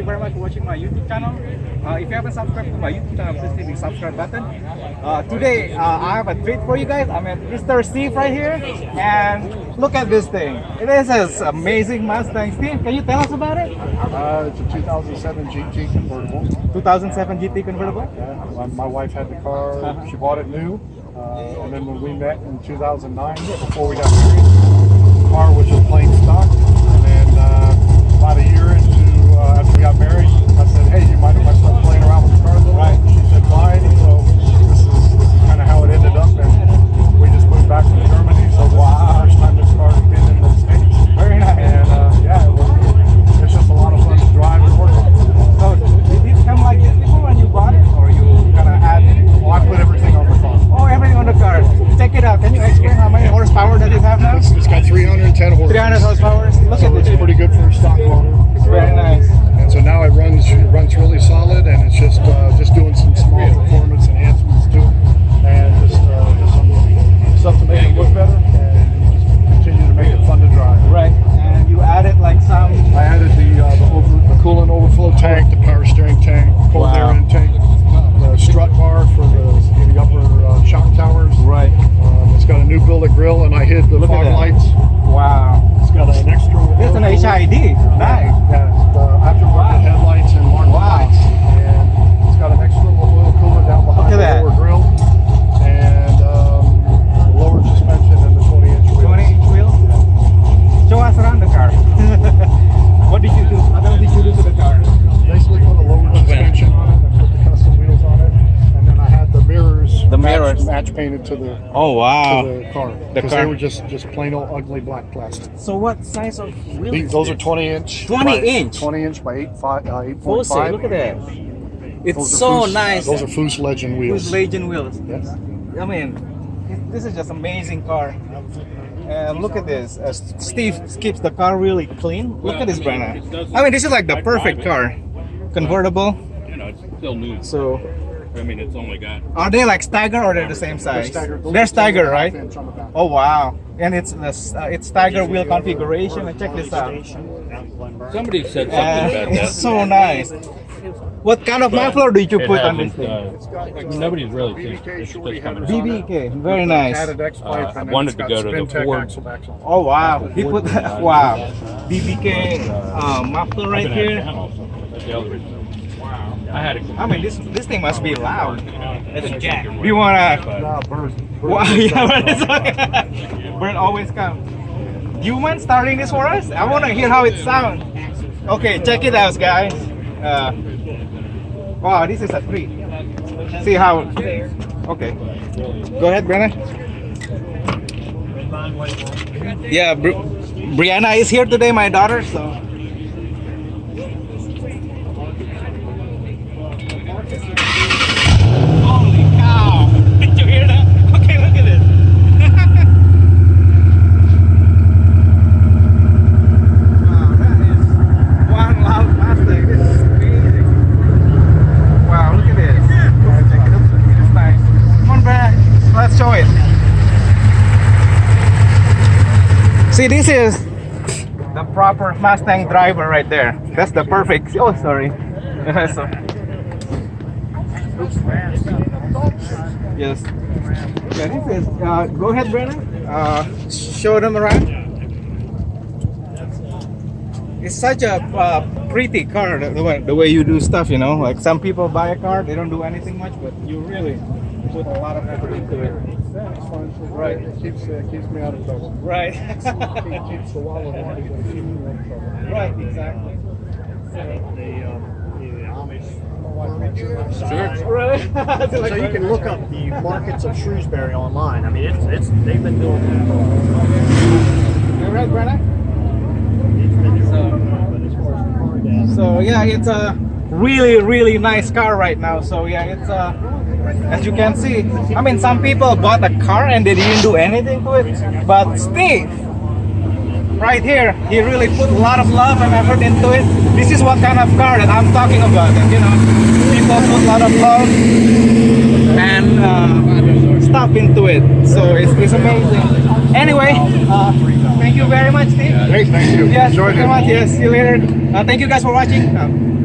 you very much for watching my YouTube channel. If you haven't subscribed to my YouTube channel, please hit the subscribe button. Today, I have a treat for you guys. I'm at Mr. Steve right here, and look at this thing. It is this amazing Mustang. Steve, can you tell us about it? It's a 2007 GT convertible. 2007 GT convertible? Yeah, my wife had the car. She bought it new. And then when we met in 2009, before we got married, the car was just plain stock. And then about a year into after we got married, I said, "Hey, you mind if I start playing around with the car a little bit?" She said, "Fine." So this is kind of how it ended up. And we just moved back from Germany. So this is the first time this car has been in the States. Very nice. And yeah, it's just a lot of fun to drive and work with. So did it come like this before when you bought it, or you kind of had it? Well, I put everything on the car. Oh, everything on the car. Check it out. Can you explain how many horsepower does it have now? It's got 310 horsepower. 300 horsepower. Look So at it's this. pretty good for a stock motor. Very nice. And so now it runs really solid, and it's just doing some small performance enhancements to it, and just some stuff to make it look better, and just continue to make it fun to drive. Right. And you added like some. I added the coolant overflow tank, the power steering tank, cold air intake, the strut bar for the upper shock towers. Right. It's got a new billet grill, and I hid the fog lights. Wow. It's got an extra. It's an HID. Nice. Yeah, the aftermarket headlights and market lights, and it's got an extra oil cooler down behind the lower grill, and the lower suspension and the 20-inch wheels. 20-inch wheel. Show us around the car. What did you do? What else did you do to the car? Basically put a lower suspension on it and put the custom wheels on it, and then I had the mirrors. Match painted to the. Oh wow. To the car. Because they were just plain old ugly black plastic. So what size of wheel? Those are 20-inch. 20-inch. 20-inch by 8.5. Jose, look at that. It's so nice. Those are Foose Legend wheels. Foose Legend wheels. Yes. I mean, this is just amazing car. And look at this. Steve keeps the car really clean. Look at this, Brenna. I mean, this is like the perfect car. Convertible. You know, it's still new. So, I mean, it's only got. are they like stagger or they're the same size? They're stagger, right? Oh wow! And it's stagger wheel configuration. And check this out. Somebody said something about that. It's so nice. What kind of muffler did you put on this hasn't, thing? nobody's really seen it. It's just coming out. BBK, very nice. I wanted to go to the Ford. Oh wow, he put wow, BBK muffler right here. That's the other reason. I had it. I mean, this thing must be loud. It's a jack. Do you wanna? Bird. Wow, yeah, but it's okay. Bird always comes. Do you mind starting this for us? I wanna hear how it sounds. Okay, check it out, guys. Wow, this is a treat. See how? Okay, go ahead, Brenna. Yeah, Brianna is here today, my daughter. So. Holy cow! Did you hear that? Okay, look at this. Wow, that is one loud Mustang. This is amazing. Wow, look at this. It's nice. Come on, Brad. Let's show it. See, this is the proper Mustang driver right there. That's the perfect. Oh, sorry. So, yes. Yeah, this is. Go ahead, Brennan. Show them around. It's such a pretty car. The way you do stuff, you know. Like some people buy a car, they don't do anything much, but you really put a lot of effort into it. Yeah, it's fun. Right. It keeps me out of trouble. Right. Keeps the wallet on it and keeps me out of trouble. Right. Exactly. Right. So you can look up the markets of Shrewsbury online. I mean, it's they've been doing it for a long time. You right, Brennan? But as far as the car gas, So yeah, it's a really nice car right now. So yeah, it's as you can see. I mean, some people bought a car and they didn't do anything to it, but Steve, right here, he really put a lot of love and effort into it. This is what kind of car that I'm talking about. And, you know, people put a lot of love and stuff into it. So it's amazing. Anyway, thank you very much, Steve. Great, thank you. Yes, Enjoyed thank you it. very much. Yes, see you later. Thank you guys for watching.